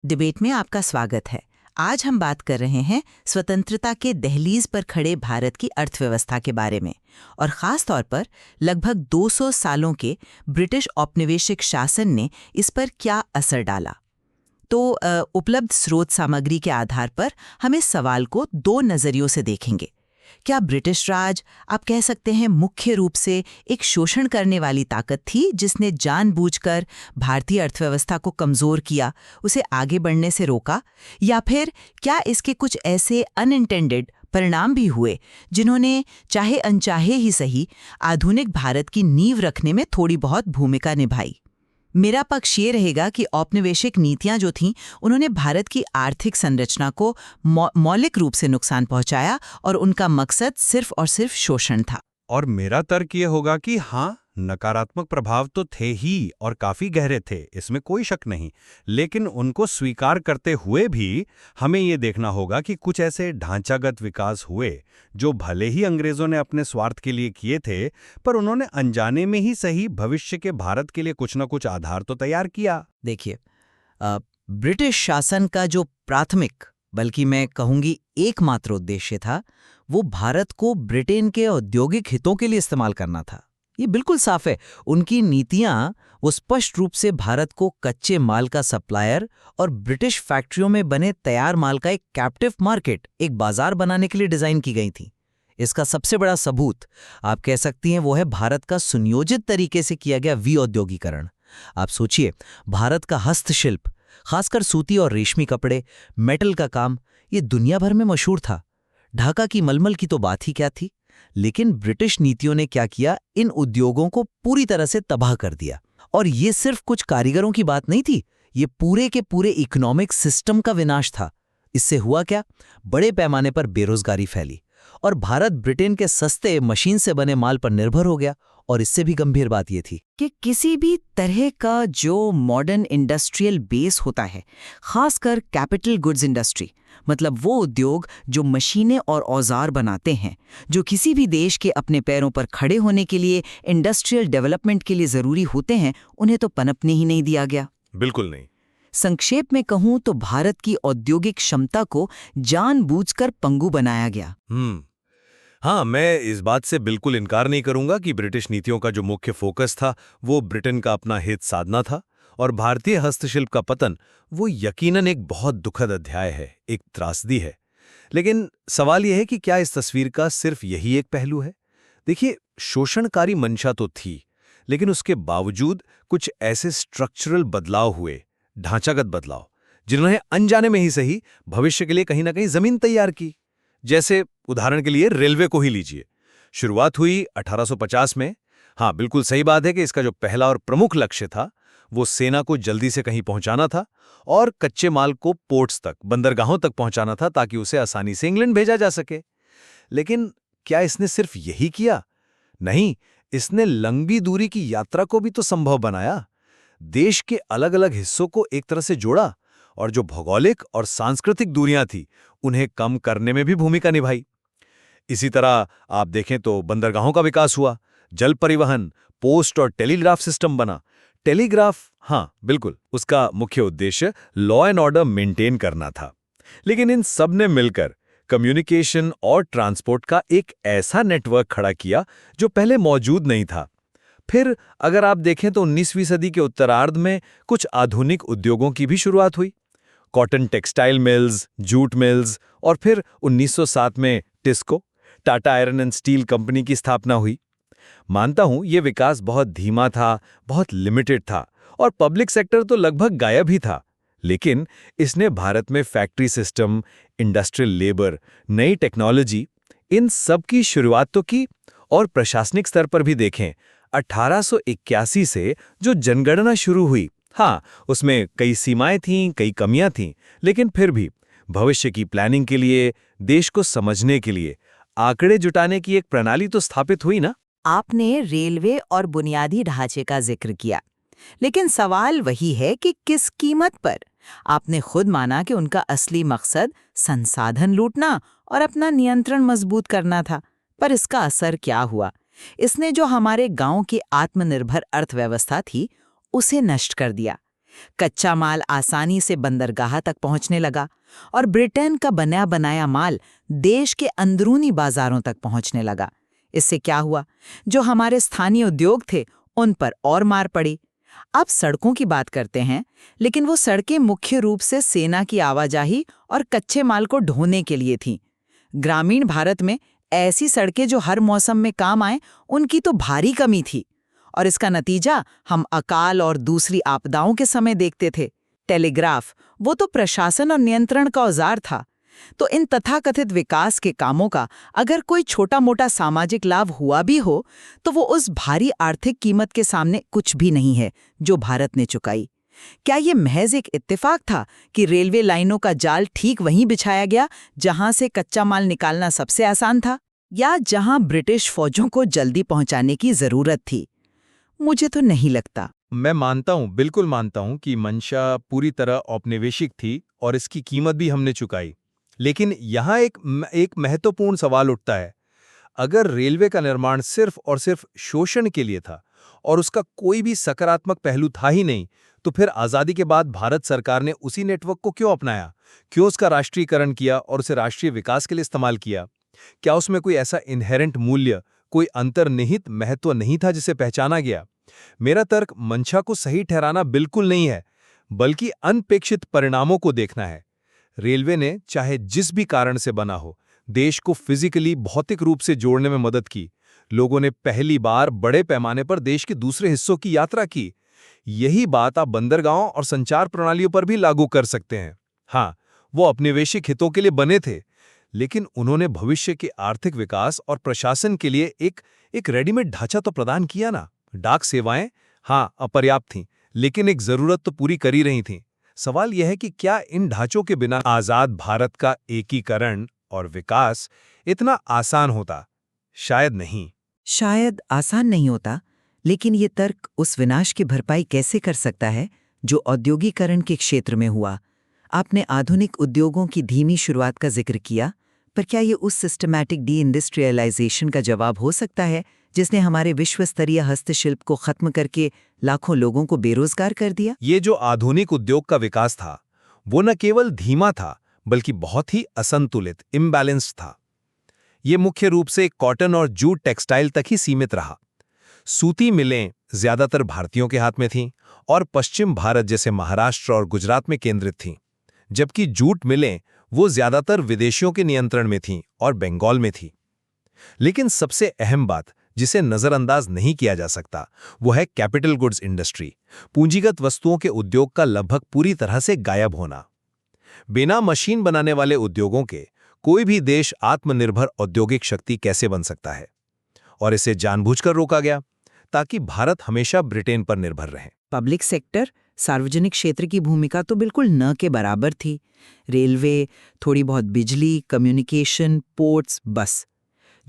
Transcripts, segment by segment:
Debate में आपका स्वागत है। आज हम बात कर रहे हैं स्वतंत्रता के दहलीज पर खड़े भारत की अर्थव्यवस्था के बारे में, और ख़ास तौर पर लगभग 200 सालों के ब्रिटिश औपनिवेशिक शासन ने इस पर क्या असर डाला। तो उपलब्ध स्रोत सामग्री के आधार पर हम इस सवाल को दो नज़रियों से देखेंगे। क्या ब्रिटिश राज, आप कह सकते हैं, मुख्य रूप से एक शोषण करने वाली ताकत थी जिसने जानबूझकर भारतीय अर्थव्यवस्था को कमज़ोर किया, उसे आगे बढ़ने से रोका, या फिर क्या इसके कुछ ऐसे अनइंटेंडेड परिणाम भी हुए जिन्होंने चाहे अनचाहे ही सही आधुनिक भारत की नींव रखने में थोड़ी बहुत भूमिका निभाई। मेरा पक्ष ये रहेगा कि औपनिवेशिक नीतियां जो थीं उन्होंने भारत की आर्थिक संरचना को मौलिक रूप से नुकसान पहुंचाया और उनका मकसद सिर्फ और सिर्फ शोषण था। और मेरा तर्क ये होगा कि हाँ, नकारात्मक प्रभाव तो थे ही और काफी गहरे थे, इसमें कोई शक नहीं। लेकिन उनको स्वीकार करते हुए भी हमें ये देखना होगा कि कुछ ऐसे ढांचागत विकास हुए जो भले ही अंग्रेजों ने अपने स्वार्थ के लिए किए थे, पर उन्होंने अनजाने में ही सही भविष्य के भारत के लिए कुछ न कुछ आधार तो तैयार किया। देखिए, ब्रिटिश शासन का जो प्राथमिक, बल्कि मैं कहूंगी एकमात्र उद्देश्य था, वो भारत को ब्रिटेन के औद्योगिक हितों के लिए इस्तेमाल करना था। ये बिल्कुल साफ है। उनकी नीतियां वो स्पष्ट रूप से भारत को कच्चे माल का सप्लायर और ब्रिटिश फैक्ट्रियों में बने तैयार माल का एक कैप्टिव मार्केट, एक बाजार बनाने के लिए डिजाइन की गई थी। इसका सबसे बड़ा सबूत आप कह सकती हैं वो है भारत का सुनियोजित तरीके से किया गया विऔद्योगीकरण। आप सोचिए, भारत का हस्तशिल्प, खासकर सूती और रेशमी कपड़े, मेटल का काम, ये दुनिया भर में मशहूर था। ढाका की मलमल की तो बात ही क्या थी। लेकिन ब्रिटिश नीतियों ने क्या किया, इन उद्योगों को पूरी तरह से तबाह कर दिया। और ये सिर्फ कुछ कारीगरों की बात नहीं थी, ये पूरे के पूरे इकोनॉमिक सिस्टम का विनाश था। इससे हुआ क्या, बड़े पैमाने पर बेरोजगारी फैली और भारत ब्रिटेन के सस्ते मशीन से बने माल पर निर्भर हो गया। और इससे भी गंभीर बात यह थी कि किसी भी तरह का जो मॉडर्न इंडस्ट्रियल बेस होता है, खासकर कैपिटल गुड्स इंडस्ट्री, मतलब वो उद्योग जो मशीनें और औजार बनाते हैं, जो किसी भी देश के अपने पैरों पर खड़े होने के लिए, इंडस्ट्रियल डेवलपमेंट के लिए जरूरी होते हैं, उन्हें तो पनपने ही नहीं दिया गया। बिल्कुल नहीं। संक्षेप में कहूं तो भारत की औद्योगिक क्षमता को जानबूझकर पंगु बनाया गया। हाँ, मैं इस बात से बिल्कुल इनकार नहीं करूंगा कि ब्रिटिश नीतियों का जो मुख्य फोकस था वो ब्रिटेन का अपना हित साधना था, और भारतीय हस्तशिल्प का पतन वो यकीनन एक बहुत दुखद अध्याय है, एक त्रासदी है। लेकिन सवाल यह है कि क्या इस तस्वीर का सिर्फ यही एक पहलू है? देखिए, शोषणकारी मंशा तो थी, लेकिन उसके बावजूद कुछ ऐसे स्ट्रक्चरल बदलाव हुए, ढांचागत बदलाव, जिन्होंने अनजाने में ही सही भविष्य के लिए कहीं ना कहीं जमीन तैयार की। जैसे उदाहरण के लिए रेलवे को ही लीजिए। शुरुआत हुई 1850 में। हाँ, बिल्कुल सही बात है कि इसका जो पहला और प्रमुख लक्ष्य था वो सेना को जल्दी से कहीं पहुंचाना था और कच्चे माल को पोर्ट्स तक, बंदरगाहों तक पहुंचाना था ताकि उसे आसानी से इंग्लैंड भेजा जा सके। लेकिन क्या इसने सिर्फ यही किया? नहीं, इसने लंबी दूरी की यात्रा को भी तो संभव बनाया। देश के अलग अलग हिस्सों को एक तरह से जोड़ा, और जो भौगोलिक और सांस्कृतिक दूरियां थी उन्हें कम करने में भी भूमिका निभाई। इसी तरह आप देखें तो बंदरगाहों का विकास हुआ, जल परिवहन, पोस्ट और टेलीग्राफ सिस्टम बना। टेलीग्राफ, हाँ बिल्कुल, उसका मुख्य उद्देश्य लॉ एंड ऑर्डर मेंटेन करना था। लेकिन इन सब ने मिलकर कम्युनिकेशन और ट्रांसपोर्ट का एक ऐसा नेटवर्क खड़ा किया जो पहले मौजूद नहीं था। फिर अगर आप देखें तो 19वीं सदी के उत्तरार्ध में कुछ आधुनिक उद्योगों की भी शुरुआत हुई। Cotton textile mills, jute mills, और फिर 1907 में TISCO, Tata iron and steel company की स्थापना हुई। मानता हूं ये विकास बहुत धीमा था, बहुत लिमिटेड था, और पब्लिक सेक्टर तो लगभग गायब ही था। लेकिन इसने भारत में फैक्ट्री सिस्टम, इंडस्ट्रियल लेबर, नई टेक्नोलॉजी, इन सब की शुरुआत तो की। और प्रशासनिक स्तर पर भी देखें, 1881 से जो जनगणना शुरू हुई, हाँ, उसमें कई सीमाएं थीं, कई कमियां थीं, लेकिन फिर भी भविष्य की प्लानिंग के लिए, देश को समझने के लिए आंकड़े जुटाने की एक प्रणाली तो स्थापित हुई ना। आपने रेलवे और बुनियादी ढांचे का जिक्र किया, लेकिन सवाल वही है कि किस कीमत पर। आपने खुद माना कि उनका असली मकसद संसाधन लूटना और अपना नियंत्रण मजबूत करना था, पर इसका असर क्या हुआ? इसने जो हमारे गांव की आत्मनिर्भर अर्थव्यवस्था थी उसे नष्ट कर दिया। कच्चा माल आसानी से बंदरगाह तक पहुंचने लगा और ब्रिटेन का बना बनाया माल देश के अंदरूनी बाजारों तक पहुंचने लगा। इससे क्या हुआ? जो हमारे स्थानीय उद्योग थे उन पर और मार पड़ी। अब सड़कों की बात करते हैं, लेकिन वो सड़कें मुख्य रूप से सेना की आवाजाही और कच्चे माल को ढोने के लिए थीं। ग्रामीण भारत में ऐसी सड़कें जो हर मौसम में काम आए, उनकी तो भारी कमी थी और इसका नतीजा हम अकाल और दूसरी आपदाओं के समय देखते थे। टेलीग्राफ, वो तो प्रशासन और नियंत्रण का औजार था। तो इन तथाकथित विकास के कामों का अगर कोई छोटा-मोटा सामाजिक लाभ हुआ भी हो, तो वो उस भारी आर्थिक कीमत के सामने कुछ भी नहीं है जो भारत ने चुकाई। क्या ये महज एक इत्तेफाक था कि रेलवे लाइनों का जाल ठीक वहीं बिछाया गया जहां से कच्चा माल निकालना सबसे आसान था, या जहां ब्रिटिश फौजों को जल्दी पहुंचाने की जरूरत थी? मुझे तो नहीं लगता। मैं मानता हूँ, बिल्कुल मानता हूँ कि मंशा पूरी तरह औपनिवेशिक थी और इसकी कीमत भी हमने चुकाई। लेकिन यहाँ एक महत्वपूर्ण सवाल उठता है। अगर रेलवे का निर्माण सिर्फ और सिर्फ शोषण के लिए था और उसका कोई भी सकारात्मक पहलू था ही नहीं, तो फिर आज़ादी के बाद भारत सरकार ने उसी नेटवर्क को क्यों अपनाया? क्यों उसका राष्ट्रीयकरण किया और उसे राष्ट्रीय विकास के लिए इस्तेमाल किया? क्या उसमें कोई ऐसा इनहेरेंट मूल्य, कोई अंतर्निहित महत्व नहीं था जिसे पहचाना गया? मेरा तर्क मंशा को सही ठहराना बिल्कुल नहीं है, बल्कि अनपेक्षित परिणामों को देखना है। रेलवे ने चाहे जिस भी कारण से बना हो, देश को फिजिकली भौतिक रूप से जोड़ने में मदद की। लोगों ने पहली बार बड़े पैमाने पर देश के दूसरे हिस्सों की यात्रा की। यही बात आप बंदरगाहों और संचार प्रणालियों पर भी लागू कर सकते हैं। हाँ, वो औपनिवेशिक हितों के लिए बने थे, लेकिन उन्होंने भविष्य के आर्थिक विकास और प्रशासन के लिए एक रेडीमेड ढांचा तो प्रदान किया ना। डाक सेवाएं, हाँ, अपर्याप्त थीं, लेकिन एक जरूरत तो पूरी कर ही रही थीं। सवाल यह है कि क्या इन ढांचों के बिना आजाद भारत का एकीकरण और विकास इतना आसान होता? शायद नहीं। शायद आसान नहीं होता, लेकिन ये तर्क उस विनाश की भरपाई कैसे कर सकता है जो औद्योगिकरण के क्षेत्र में हुआ? आपने आधुनिक उद्योगों की धीमी शुरुआत का जिक्र किया, पर क्या ये उस सिस्टमैटिक डी इंडस्ट्रियलाइजेशन का जवाब हो सकता है जिसने हमारे विश्व स्तरीय हस्तशिल्प को खत्म करके लाखों लोगों को बेरोजगार कर दिया? ये जो आधुनिक उद्योग का विकास था, वो न केवल धीमा था, बल्कि बहुत ही असंतुलित, इम्बैलेंस्ड था। ये मुख्य रूप से कॉटन और जूट टेक्सटाइल तक ही सीमित रहा। सूती मिलें ज्यादातर भारतीयों के हाथ में थीं और पश्चिम भारत जैसे महाराष्ट्र और गुजरात में केंद्रित थीं, जबकि जूट मिलें वो ज्यादातर विदेशियों के नियंत्रण में थीं और बंगाल में थी। लेकिन सबसे अहम बात जिसे नजरअंदाज नहीं किया जा सकता, वो है कैपिटल गुड्स इंडस्ट्री, पूंजीगत वस्तुओं के उद्योग का लगभग पूरी तरह से गायब होना। बिना मशीन बनाने वाले उद्योगों के कोई भी देश आत्मनिर्भर औद्योगिक शक्ति कैसे बन सकता है? और इसे जानबूझकर रोका गया ताकि भारत हमेशा ब्रिटेन पर निर्भर रहे। पब्लिक सेक्टर, सार्वजनिक क्षेत्र की भूमिका तो बिल्कुल न के बराबर थी। रेलवे, थोड़ी बहुत बिजली, कम्युनिकेशन, पोर्ट्स, बस।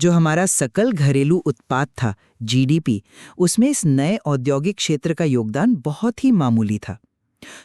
जो हमारा सकल घरेलू उत्पाद था, जीडीपी, उसमें इस नए औद्योगिक क्षेत्र का योगदान बहुत ही मामूली था।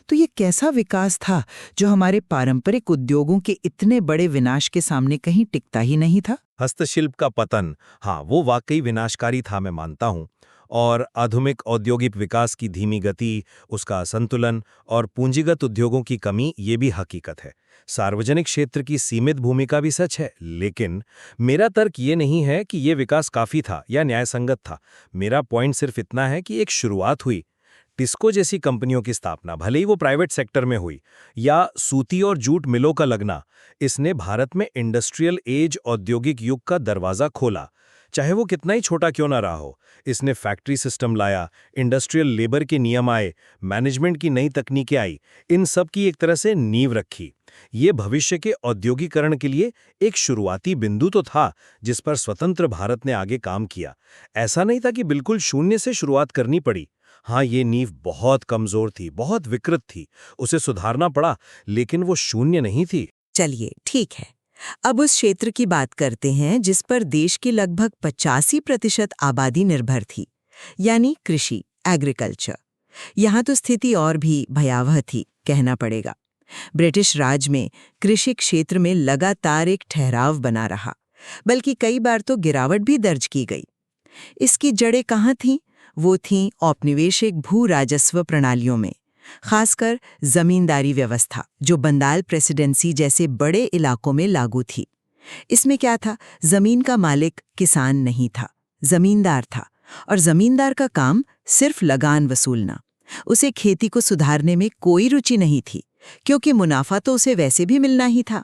तो ये कैसा विकास था जो हमारे पारंपरिक उद्योगों के इतने बड़े विनाश के सामने कहीं टिकता ही नहीं था? हस्तशिल्प का पतन, हाँ, वो वाकई विनाशकारी था, मैं मानता हूं। और आधुनिक औद्योगिक विकास की धीमी गति, उसका असंतुलन और पूंजीगत उद्योगों की कमी, ये भी हकीकत है। सार्वजनिक क्षेत्र की सीमित भूमिका भी सच है, लेकिन मेरा तर्क ये नहीं है कि ये विकास काफी था या न्यायसंगत था। मेरा पॉइंट सिर्फ इतना है कि एक शुरुआत हुई। टिस्को जैसी कंपनियों की स्थापना, भले ही वो प्राइवेट सेक्टर में हुई, या सूती और जूट मिलों का लगना, इसने भारत में इंडस्ट्रियल एज औद्योगिक युग का दरवाजा खोला। चाहे वो कितना ही छोटा क्यों ना रहा हो, इसने फैक्ट्री सिस्टम लाया, इंडस्ट्रियल लेबर के नियम आए, मैनेजमेंट की नई तकनीकें आई, इन सब की एक तरह से नींव रखी। ये भविष्य के औद्योगिकरण के लिए एक शुरुआती बिंदु तो था जिस पर स्वतंत्र भारत ने आगे काम किया। ऐसा नहीं था कि बिल्कुल शून्य से शुरुआत करनी पड़ी। हाँ, ये नींव बहुत कमजोर थी, बहुत विकृत थी, उसे सुधारना पड़ा, लेकिन वो शून्य नहीं थी। चलिए, ठीक है। अब उस क्षेत्र की बात करते हैं जिस पर देश की लगभग 85% आबादी निर्भर थी, यानी कृषि, एग्रीकल्चर। यहाँ तो स्थिति और भी भयावह थी, कहना पड़ेगा। ब्रिटिश राज में कृषि क्षेत्र में लगातार एक ठहराव बना रहा, बल्कि कई बार तो गिरावट भी दर्ज की गई। इसकी जड़ें कहाँ थीं? वो थीं औपनिवेशिक भू राजस्व प्रणालियों में। खासकर जमींदारी व्यवस्था जो बंगाल प्रेसिडेंसी जैसे बड़े इलाकों में लागू थी। इसमें क्या था, जमीन का मालिक किसान नहीं था, जमींदार था, और जमींदार का काम सिर्फ लगान वसूलना। उसे खेती को सुधारने में कोई रुचि नहीं थी, क्योंकि मुनाफा तो उसे वैसे भी मिलना ही था।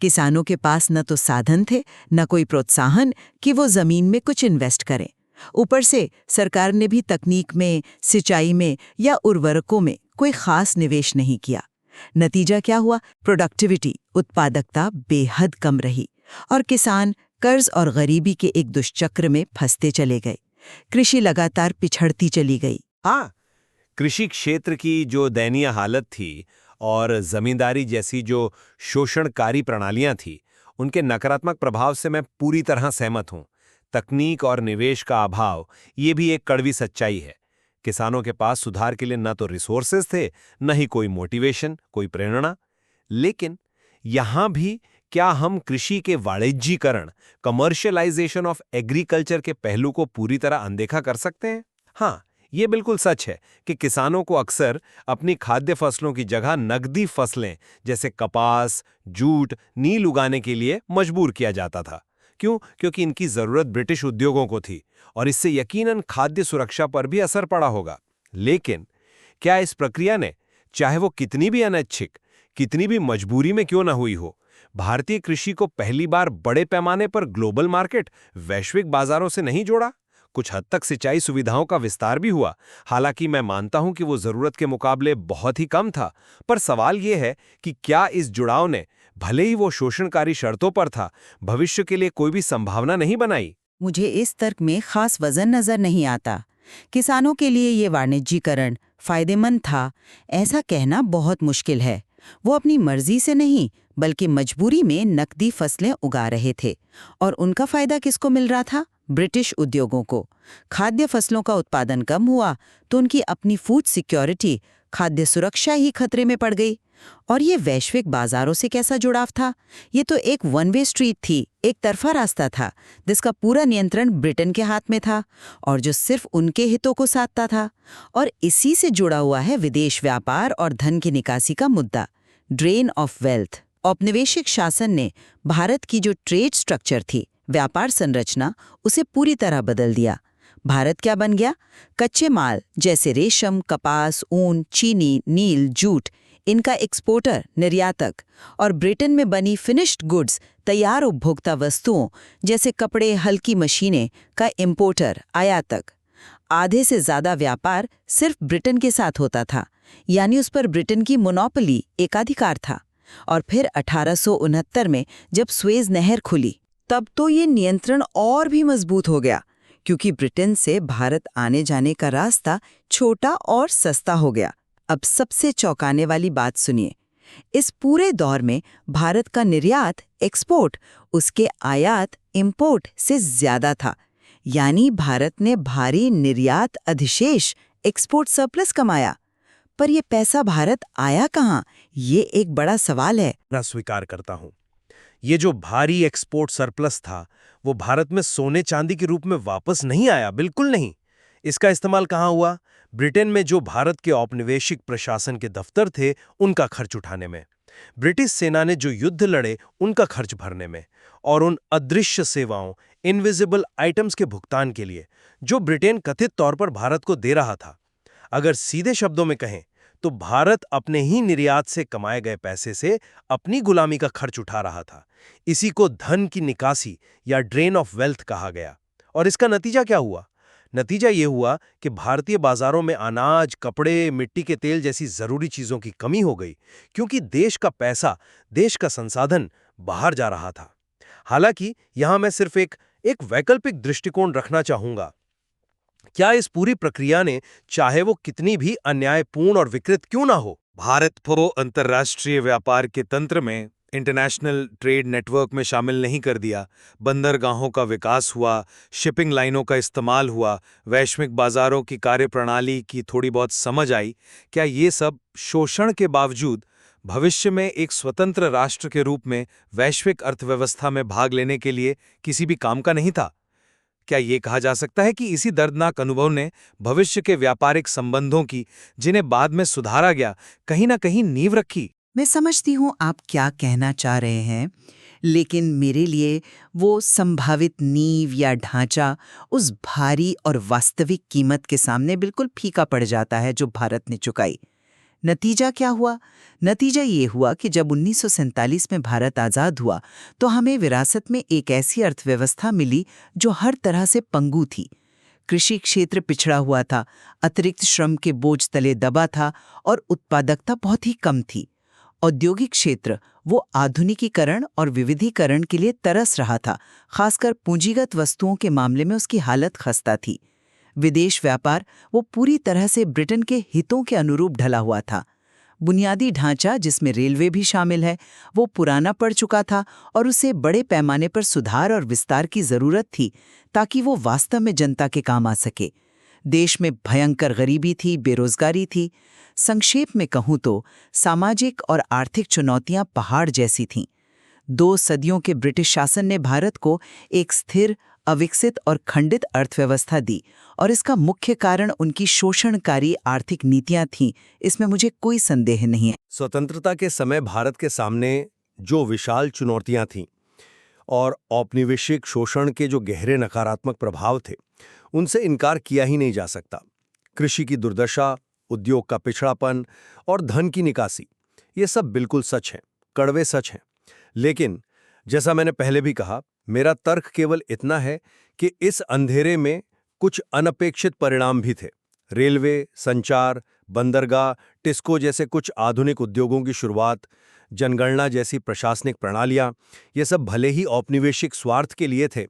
किसानों के पास न तो साधन थे, न कोई प्रोत्साहन कि वो जमीन में कुछ इन्वेस्ट करें। ऊपर से सरकार ने भी तकनीक में, सिंचाई में या उर्वरकों में कोई खास निवेश नहीं किया। नतीजा क्या हुआ? प्रोडक्टिविटी, उत्पादकता बेहद कम रही और किसान कर्ज और गरीबी के एक दुष्चक्र में फंसते चले गए। कृषि लगातार पिछड़ती चली गई। हाँ, कृषि क्षेत्र की जो दयनीय हालत थी और जमींदारी जैसी जो शोषणकारी प्रणालियां थी, उनके नकारात्मक प्रभाव से मैं पूरी तरह सहमत हूं। तकनीक और निवेश का अभाव ये भी एक कड़वी सच्चाई है। किसानों के पास सुधार के लिए न तो रिसोर्सेज थे, न ही कोई मोटिवेशन, कोई प्रेरणा। लेकिन यहां भी क्या हम कृषि के वाणिज्यीकरण, कमर्शियलाइजेशन ऑफ एग्रीकल्चर के पहलू को पूरी तरह अनदेखा कर सकते हैं? हाँ, ये बिल्कुल सच है कि किसानों को अक्सर अपनी खाद्य फसलों की जगह नकदी फसलें जैसे कपास, जूट, नील उगाने के लिए मजबूर किया जाता था। क्यों? क्योंकि इनकी जरूरत ब्रिटिश उद्योगों को थी और इससे यकीनन खाद्य सुरक्षा पर भी असर पड़ा होगा। लेकिन क्या इस प्रक्रिया ने, चाहे वो कितनी भी अनैच्छिक, कितनी भी मजबूरी में क्यों न हुई हो, भारतीय कृषि को पहली बार बड़े पैमाने पर ग्लोबल मार्केट, वैश्विक बाजारों से नहीं जोड़ा? कुछ हद तक सिंचाई सुविधाओं का विस्तार भी हुआ। हालांकि मैं मानता हूं कि वो जरूरत के मुकाबले बहुत ही कम था। पर सवाल ये है कि क्या इस जुड़ाव ने, भले ही वो शोषणकारी शर्तों पर था, भविष्य के लिए कोई भी संभावना नहीं बनाई? मुझे इस तर्क में खास वजन नजर नहीं आता। किसानों के लिए ये वाणिज्यीकरण फायदेमंद था, ऐसा कहना बहुत मुश्किल है। वो अपनी मर्जी से नहीं, बल्कि मजबूरी में नकदी फसलें उगा रहे थे। और उनका फायदा किसको मिल रहा था? ब्रिटिश उद्योगों को। खाद्य फसलों का उत्पादन कम हुआ तो उनकी अपनी फूड सिक्योरिटी, खाद्य सुरक्षा ही खतरे में पड़ गई। और ये वैश्विक बाजारों से कैसा जुड़ाव था? ये तो एक वन वे स्ट्रीट थी, एक तरफा रास्ता था, जिसका पूरा नियंत्रण ब्रिटेन के हाथ में था और जो सिर्फ उनके हितों को साधता था। और इसी से जुड़ा हुआ है विदेश व्यापार और धन की निकासी का मुद्दा, ड्रेन ऑफ वेल्थ। औपनिवेशिक शासन ने भारत की जो ट्रेड स्ट्रक्चर थी, व्यापार संरचना, उसे पूरी तरह बदल दिया। भारत क्या बन गया? कच्चे माल जैसे रेशम, कपास, ऊन, चीनी, नील, जूट, इनका एक्सपोर्टर, निर्यातक, और ब्रिटेन में बनी फिनिश्ड गुड्स, तैयार उपभोक्ता वस्तुओं जैसे कपड़े, हल्की मशीनें का इंपोर्टर, आयातक। आधे से ज्यादा व्यापार सिर्फ ब्रिटेन के साथ होता था, यानी उस पर ब्रिटेन की मोनोपोली, एकाधिकार था। और फिर 1869 में जब स्वेज नहर खुली, तब तो ये नियंत्रण और भी मजबूत हो गया, क्योंकि ब्रिटेन से भारत आने जाने का रास्ता छोटा और सस्ता हो गया। अब सबसे चौंकाने वाली बात सुनिए, इस पूरे दौर में भारत का निर्यात, एक्सपोर्ट, उसके आयात, इंपोर्ट से ज्यादा था। यानी भारत ने भारी निर्यात अधिशेष, एक्सपोर्ट सरप्लस कमाया। पर यह पैसा भारत आया कहाँ? ये एक बड़ा सवाल है। मैं स्वीकार करता हूं, ये जो भारी एक्सपोर्ट सरप्लस था, वो भारत में सोने चांदी के रूप में वापस नहीं आया, बिल्कुल नहीं। इसका इस्तेमाल कहाँ हुआ? ब्रिटेन में जो भारत के औपनिवेशिक प्रशासन के दफ्तर थे, उनका खर्च उठाने में, ब्रिटिश सेना ने जो युद्ध लड़े, उनका खर्च भरने में, और उन अदृश्य सेवाओं, इनविजिबल आइटम्स के भुगतान के लिए, जो ब्रिटेन कथित तौर पर भारत को दे रहा था। अगर सीधे शब्दों में कहें तो भारत अपने ही निर्यात से कमाए गए पैसे से अपनी गुलामी का खर्च उठा रहा था। इसी को धन की निकासी या ड्रेन ऑफ वेल्थ कहा गया। और इसका नतीजा क्या हुआ? नतीजा ये हुआ कि भारतीय बाजारों में अनाज, कपड़े, मिट्टी के तेल जैसी जरूरी चीजों की कमी हो गई, क्योंकि देश का पैसा, देश का संसाधन बाहर जा रहा था। हालांकि यहां मैं सिर्फ एक वैकल्पिक दृष्टिकोण रखना चाहूंगा। क्या इस पूरी प्रक्रिया ने, चाहे वो कितनी भी अन्यायपूर्ण और विकृत क्यों ना हो, भारत को अंतर्राष्ट्रीय व्यापार के तंत्र में, इंटरनेशनल ट्रेड नेटवर्क में शामिल नहीं कर दिया? बंदरगाहों का विकास हुआ, शिपिंग लाइनों का इस्तेमाल हुआ, वैश्विक बाजारों की कार्यप्रणाली की थोड़ी बहुत समझ आई। क्या ये सब शोषण के बावजूद भविष्य में एक स्वतंत्र राष्ट्र के रूप में वैश्विक अर्थव्यवस्था में भाग लेने के लिए किसी भी काम का नहीं था? क्या ये कहा जा सकता है कि इसी दर्दनाक अनुभव ने भविष्य के व्यापारिक संबंधों की, जिन्हें बाद में सुधारा गया, कहीं ना कहीं नींव रखी? मैं समझती हूँ आप क्या कहना चाह रहे हैं, लेकिन मेरे लिए वो संभावित नींव या ढांचा उस भारी और वास्तविक कीमत के सामने बिल्कुल फीका पड़ जाता है जो भारत ने चुकाई। नतीजा क्या हुआ? नतीजा ये हुआ कि जब 1947 में भारत आज़ाद हुआ तो हमें विरासत में एक ऐसी अर्थव्यवस्था मिली जो हर तरह से पंगु थी। कृषि क्षेत्र पिछड़ा हुआ था, अतिरिक्त श्रम के बोझ तले दबा था और उत्पादकता बहुत ही कम थी। औद्योगिक क्षेत्र वो आधुनिकीकरण और विविधीकरण के लिए तरस रहा था, खासकर पूंजीगत वस्तुओं के मामले में उसकी हालत खस्ता थी। विदेश व्यापार वो पूरी तरह से ब्रिटेन के हितों के अनुरूप ढला हुआ था। बुनियादी ढांचा, जिसमें रेलवे भी शामिल है, वो पुराना पड़ चुका था और उसे बड़े पैमाने पर सुधार और विस्तार की जरूरत थी ताकि वो वास्तव में जनता के काम आ सके। देश में भयंकर गरीबी थी, बेरोजगारी थी। संक्षेप में कहूं तो सामाजिक और आर्थिक चुनौतियां पहाड़ जैसी थीं। 2 सदियों के ब्रिटिश शासन ने भारत को एक स्थिर, अविकसित और खंडित अर्थव्यवस्था दी और इसका मुख्य कारण उनकी शोषणकारी आर्थिक नीतियां थीं, इसमें मुझे कोई संदेह नहीं है। स्वतंत्रता के समय भारत के सामने जो विशाल चुनौतियां थीं और औपनिवेशिक शोषण के जो गहरे नकारात्मक प्रभाव थे, उनसे इनकार किया ही नहीं जा सकता। कृषि की दुर्दशा, उद्योग का पिछड़ापन और धन की निकासी, ये सब बिल्कुल सच हैं, कड़वे सच हैं। लेकिन जैसा मैंने पहले भी कहा, मेरा तर्क केवल इतना है कि इस अंधेरे में कुछ अनपेक्षित परिणाम भी थे। रेलवे, संचार, बंदरगाह, टिस्को जैसे कुछ आधुनिक उद्योगों की शुरुआत, जनगणना जैसी प्रशासनिक प्रणालियां, ये सब भले ही औपनिवेशिक स्वार्थ के लिए थे,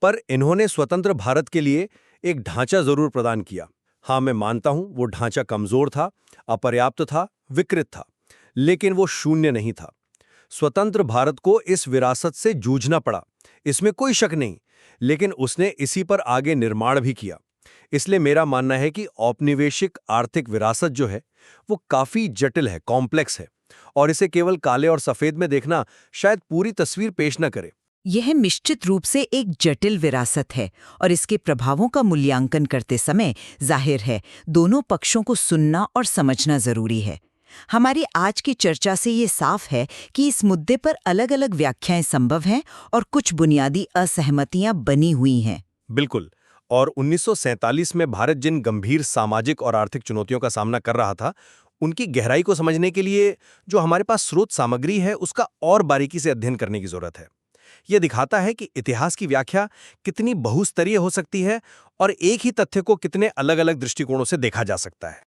पर इन्होंने स्वतंत्र भारत के लिए एक ढांचा जरूर प्रदान किया। हाँ, मैं मानता हूं वो ढांचा कमजोर था, अपर्याप्त था, विकृत था, लेकिन वो शून्य नहीं था। स्वतंत्र भारत को इस विरासत से जूझना पड़ा, इसमें कोई शक नहीं, लेकिन उसने इसी पर आगे निर्माण भी किया। इसलिए मेरा मानना है कि औपनिवेशिक आर्थिक विरासत जो है वो काफी जटिल है, कॉम्प्लेक्स है, और इसे केवल काले और सफेद में देखना शायद पूरी तस्वीर पेश न करे। यह निश्चित रूप से एक जटिल विरासत है और इसके प्रभावों का मूल्यांकन करते समय जाहिर है दोनों पक्षों को सुनना और समझना जरूरी है। हमारी आज की चर्चा से ये साफ है कि इस मुद्दे पर अलग-अलग व्याख्याएं संभव हैं और कुछ बुनियादी असहमतियां बनी हुई हैं। बिल्कुल, और 1947 में भारत जिन गंभीर सामाजिक और आर्थिक चुनौतियों का सामना कर रहा था, उनकी गहराई को समझने के लिए जो हमारे पास स्रोत सामग्री है, उसका और बारीकी से अध्ययन करने की जरूरत है। यह दिखाता है कि इतिहास की व्याख्या कितनी बहुस्तरीय हो सकती है और एक ही तथ्य को कितने अलग-अलग दृष्टिकोणों से देखा जा सकता है।